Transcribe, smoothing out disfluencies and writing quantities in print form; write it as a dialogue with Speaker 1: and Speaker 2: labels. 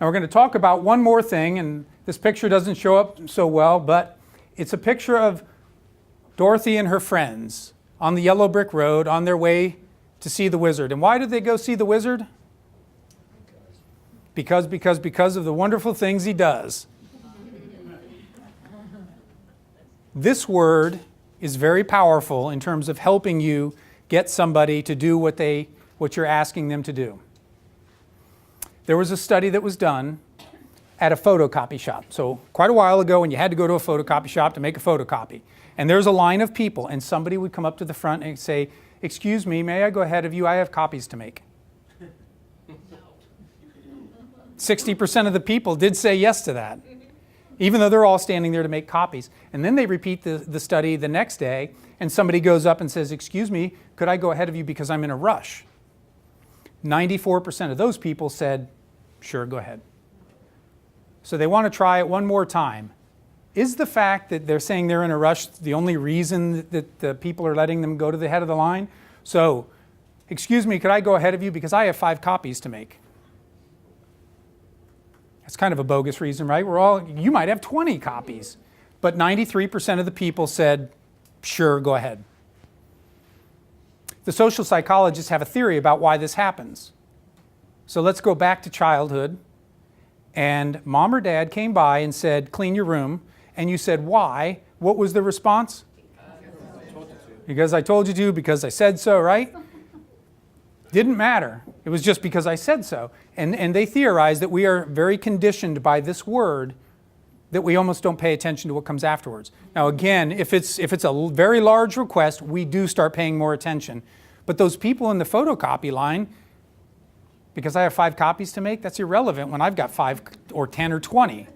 Speaker 1: Now we're going to talk about one more thing, and this picture doesn't show up so well, but it's a picture of Dorothy and her friends on the yellow brick road on their way to see the wizard. And why did they go see the wizard? Because of the wonderful things he does. This word is very powerful in terms of helping you get somebody to do what you're asking them to do. There was a study that was done at a photocopy shop. So quite a while ago when you had to go to a photocopy shop to make a photocopy. And there's a line of people and somebody would come up to the front and say, "Excuse me, may I go ahead of you? I have copies to make." 60% of the people did say yes to that, even though they're all standing there to make copies. And then they repeat the study the next day and somebody goes up and says, "Excuse me, could I go ahead of you because I'm in a rush?" 94% of those people said, "Sure, go ahead." So they want to try it one more time. Is the fact that they're saying they're in a rush the only reason that the people are letting them go to the head of the line? So, "Excuse me, could I go ahead of you because I have 5 copies to make?" That's kind of a bogus reason, right? You might have 20 copies. But 93% of the people said, "Sure, go ahead." The social psychologists have a theory about why this happens. So let's go back to childhood. And mom or dad came by and said, "Clean your room." And you said, "Why?" What was the response? Because I told you to, because I said so, right? Didn't matter. It was just because I said so. And they theorize that we are very conditioned by this word that we almost don't pay attention to what comes afterwards. Now again, if it's a very large request, we do start paying more attention. But those people in the photocopy line, because I have 5 copies to make, that's irrelevant when I've got 5 or 10 or 20.